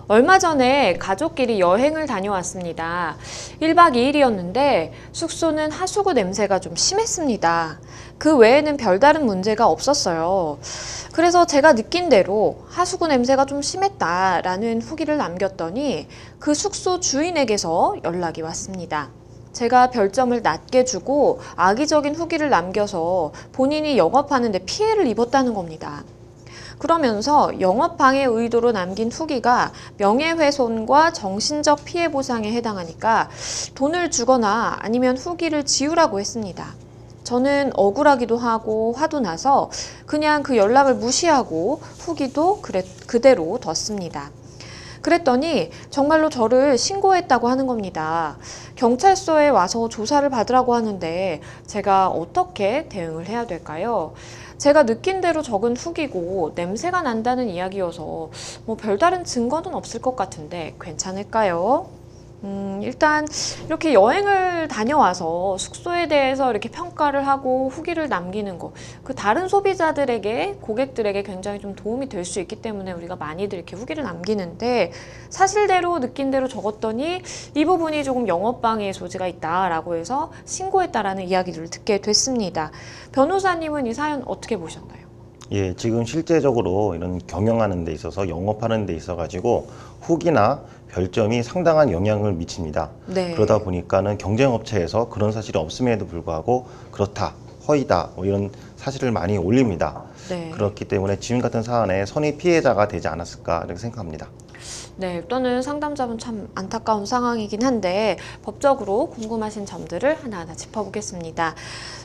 얼마 전에 가족끼리 여행을 다녀왔습니다. 1박 2일이었는데 숙소는 하수구 냄새가 좀 심했습니다. 그 외에는 별다른 문제가 없었어요. 그래서 제가 느낀 대로 하수구 냄새가 좀 심했다라는 후기를 남겼더니 그 숙소 주인에게서 연락이 왔습니다. 제가 별점을 낮게 주고 악의적인 후기를 남겨서 본인이 영업하는데 피해를 입었다는 겁니다. 그러면서 영업방해 의도로 남긴 후기가 명예훼손과 정신적 피해 보상에 해당하니까 돈을 주거나 아니면 후기를 지우라고 했습니다. 저는 억울하기도 하고 화도 나서 그냥 그 연락을 무시하고 후기도 그대로 뒀습니다. 그랬더니 정말로 저를 신고했다고 하는 겁니다. 경찰서에 와서 조사를 받으라고 하는데 제가 어떻게 대응을 해야 될까요? 제가 느낀 대로 적은 후기고 냄새가 난다는 이야기여서 뭐 별다른 증거는 없을 것 같은데 괜찮을까요? 일단 이렇게 여행을 다녀와서 숙소에 대해서 이렇게 평가를 하고 후기를 남기는 거, 그 다른 소비자들에게, 고객들에게 굉장히 좀 도움이 될 수 있기 때문에 우리가 많이들 이렇게 후기를 남기는데, 사실대로 느낀 대로 적었더니 이 부분이 조금 영업방해의 소지가 있다라고 해서 신고했다라는 이야기를 듣게 됐습니다. 변호사님은 이 사연 어떻게 보셨나요? 예, 지금 실제적으로 이런 경영하는 데 있어서 영업하는 데 있어 가지고 후기나 별점이 상당한 영향을 미칩니다. 네. 그러다 보니까는 경쟁업체에서 그런 사실이 없음에도 불구하고 그렇다, 허위다, 뭐 이런 사실을 많이 올립니다. 네. 그렇기 때문에 지금 같은 사안에 선의 피해자가 되지 않았을까 이렇게 생각합니다. 네, 일단은 상담자분 참 안타까운 상황이긴 한데 법적으로 궁금하신 점들을 하나하나 짚어보겠습니다.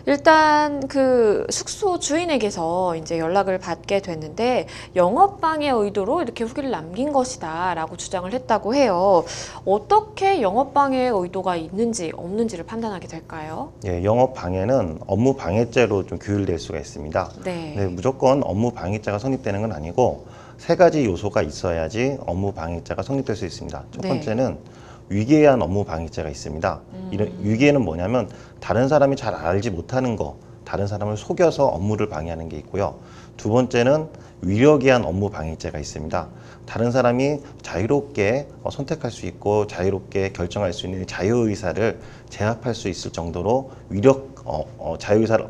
일단 그 숙소 주인에게서 이제 연락을 받게 됐는데 영업방해 의도로 이렇게 후기를 남긴 것이다 라고 주장을 했다고 해요. 어떻게 영업방해 의도가 있는지 없는지를 판단하게 될까요? 예, 영업방해는 업무방해죄로 좀 규율될 수가 있습니다. 네. 네, 무조건 업무방해죄가 성립되는 건 아니고 세 가지 요소가 있어야지 업무방해죄가 성립될 수 있습니다. 첫 네. 번째는 위계에 의한 업무방해죄가 있습니다. 이런 위계는 뭐냐면 다른 사람이 잘 알지 못하는 거, 다른 사람을 속여서 업무를 방해하는 게 있고요. 두 번째는 위력에 의한 업무방해죄가 있습니다. 다른 사람이 자유롭게 선택할 수 있고 자유롭게 결정할 수 있는 자유의사를 제압할 수 있을 정도로 자유의사를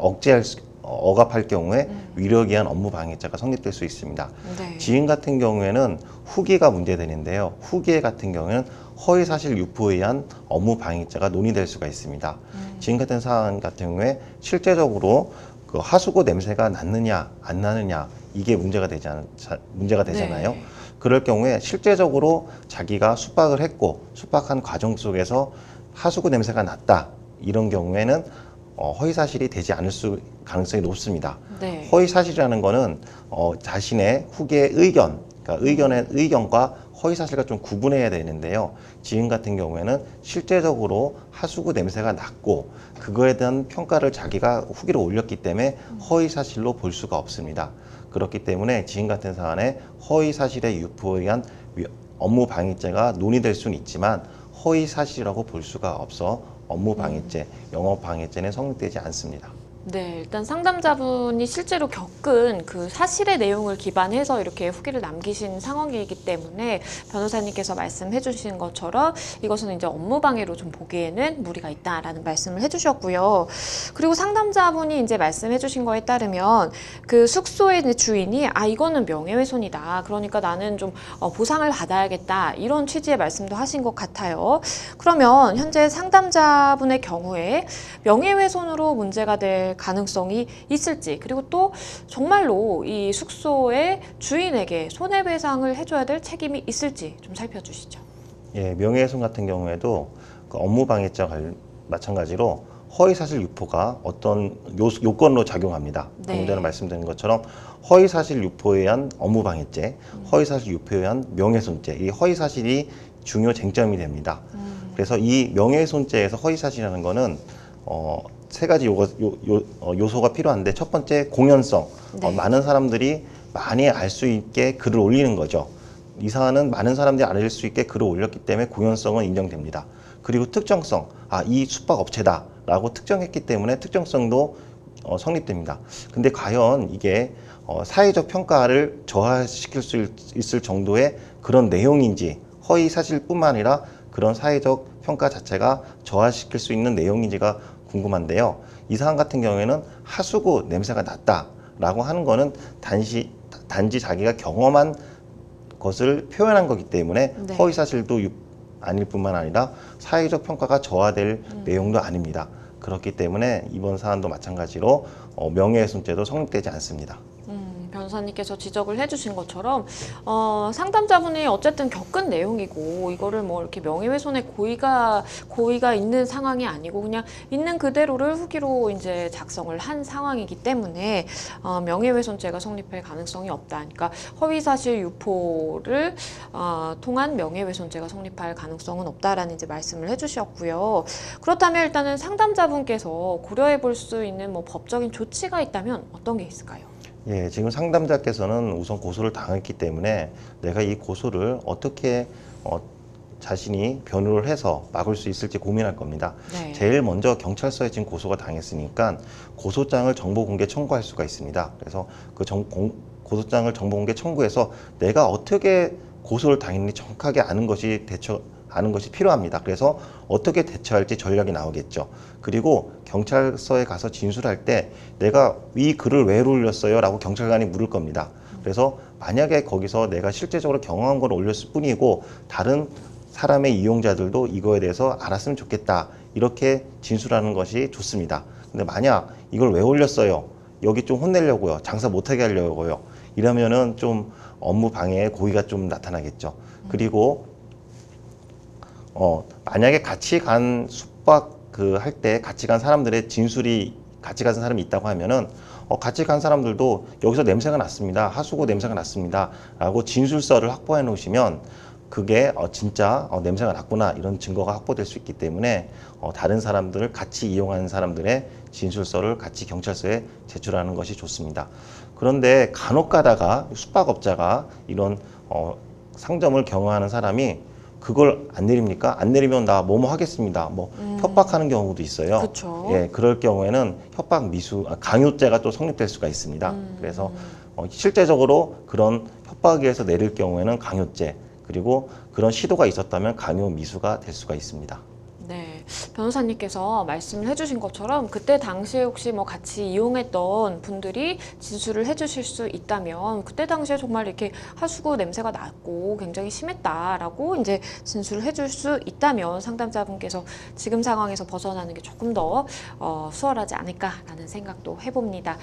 억압할 경우에 위력에 의한 업무방해죄가 성립될 수 있습니다. 네. 지인 같은 경우에는 후기가 문제되는데요. 후기 같은 경우에는 허위사실 유포에 의한 업무방해죄가 논의될 수가 있습니다. 지인 같은 사안 같은 경우에 실제적으로 그 하수구 냄새가 났느냐 안 나느냐 이게 문제가 되잖아요. 네. 그럴 경우에 실제적으로 자기가 숙박을 했고 숙박한 과정 속에서 하수구 냄새가 났다 이런 경우에는 허위사실이 되지 않을 가능성이 높습니다. 네. 허위사실이라는 거는 자신의 후계의 그러니까 의견과 허위사실과 좀 구분해야 되는데요. 지인 같은 경우에는 실제적으로 하수구 냄새가 났고 그거에 대한 평가를 자기가 후기로 올렸기 때문에 허위사실로 볼 수가 없습니다. 그렇기 때문에 지인 같은 사안에 허위사실의 유포에 의한 업무방해죄가 논의될 수는 있지만 허위사실이라고 볼 수가 없어 업무방해죄, 영업방해죄는 성립되지 않습니다. 네, 일단 상담자분이 실제로 겪은 그 사실의 내용을 기반해서 이렇게 후기를 남기신 상황이기 때문에 변호사님께서 말씀해 주신 것처럼 이것은 이제 업무방해로 좀 보기에는 무리가 있다라는 말씀을 해주셨고요. 그리고 상담자분이 이제 말씀해 주신 거에 따르면 그 숙소의 주인이 이거는 명예훼손이다. 그러니까 나는 좀 보상을 받아야겠다. 이런 취지의 말씀도 하신 것 같아요. 그러면 현재 상담자분의 경우에 명예훼손으로 문제가 될 가능성이 있을지, 그리고 또 정말로 이 숙소의 주인에게 손해배상을 해줘야 될 책임이 있을지 좀 살펴주시죠. 예, 명예훼손 같은 경우에도 그 업무방해죄와 마찬가지로 허위사실 유포가 어떤 요건으로 작용합니다. 네. 방금 전에 말씀드린 것처럼 허위사실 유포에 의한 업무방해죄, 허위사실 유포에 의한 명예훼손죄, 이 허위사실이 중요 쟁점이 됩니다. 그래서 이 명예훼손죄에서 허위사실이라는 거는 세 가지 요소가 필요한데, 첫 번째 공연성, 네. 많은 사람들이 많이 알 수 있게 글을 올리는 거죠. 이 사안은 많은 사람들이 알 수 있게 글을 올렸기 때문에 공연성은 인정됩니다. 그리고 특정성, 이 숙박업체다 라고 특정했기 때문에 특정성도 성립됩니다. 근데 과연 이게 사회적 평가를 저하시킬 수 있을 정도의 그런 내용인지, 허위 사실뿐만 아니라 그런 사회적 평가 자체가 저하시킬 수 있는 내용인지가 궁금한데요. 이 사안 같은 경우에는 하수구 냄새가 났다라고 하는 거는 단지 자기가 경험한 것을 표현한 거기 때문에 네. 허위 사실도 아닐 뿐만 아니라 사회적 평가가 저하될 내용도 아닙니다. 그렇기 때문에 이번 사안도 마찬가지로 명예훼손죄도 성립되지 않습니다. 변호사님께서 지적을 해주신 것처럼 상담자분이 어쨌든 겪은 내용이고 이거를 뭐 이렇게 명예훼손의 고의가 있는 상황이 아니고 그냥 있는 그대로를 후기로 이제 작성을 한 상황이기 때문에 명예훼손죄가 성립할 가능성이 없다. 그러니까 허위사실 유포를 통한 명예훼손죄가 성립할 가능성은 없다라는 이제 말씀을 해주셨고요. 그렇다면 일단은 상담자분께서 고려해 볼 수 있는 뭐 법적인 조치가 있다면 어떤 게 있을까요? 예, 지금 상담자께서는 우선 고소를 당했기 때문에 내가 이 고소를 어떻게 자신이 변호를 해서 막을 수 있을지 고민할 겁니다. 네. 제일 먼저 경찰서에 지금 고소가 당했으니까 고소장을 정보공개 청구할 수가 있습니다. 그래서 그 고소장을 정보공개 청구해서 내가 어떻게 고소를 당했는지 정확하게 아는 것이 필요합니다. 그래서 어떻게 대처할지 전략이 나오겠죠. 그리고 경찰서에 가서 진술할 때 내가 이 글을 왜 올렸어요? 라고 경찰관이 물을 겁니다. 그래서 만약에 거기서 내가 실제적으로 경험한 걸 올렸을 뿐이고 다른 사람의 이용자들도 이거에 대해서 알았으면 좋겠다. 이렇게 진술하는 것이 좋습니다. 근데 만약 이걸 왜 올렸어요? 여기 좀 혼내려고요. 장사 못하게 하려고요. 이러면은 좀 업무 방해의 고의가 좀 나타나겠죠. 그리고 만약에 같이 간 숙박 할 때 같이 간 사람들의 진술이 같이 간 사람이 있다고 하면은 같이 간 사람들도 여기서 냄새가 났습니다. 하수구 냄새가 났습니다. 라고 진술서를 확보해 놓으시면 그게 진짜 냄새가 났구나 이런 증거가 확보될 수 있기 때문에 다른 사람들을 같이 이용하는 사람들의 진술서를 같이 경찰서에 제출하는 것이 좋습니다. 그런데 간혹 가다가 숙박업자가 이런 상점을 경영하는 사람이 그걸 안 내립니까? 안 내리면 나 뭐뭐 하겠습니다. 뭐 협박하는 경우도 있어요. 그쵸. 예, 그럴 경우에는 강요죄가 또 성립될 수가 있습니다. 그래서 실제적으로 그런 협박에 의해서 내릴 경우에는 강요죄, 그리고 그런 시도가 있었다면 강요 미수가 될 수가 있습니다. 네, 변호사님께서 말씀을 해주신 것처럼 그때 당시에 혹시 뭐 같이 이용했던 분들이 진술을 해주실 수 있다면 그때 당시에 정말 이렇게 하수구 냄새가 났고 굉장히 심했다라고 이제 진술을 해줄 수 있다면 상담자분께서 지금 상황에서 벗어나는 게 조금 더 수월하지 않을까라는 생각도 해봅니다.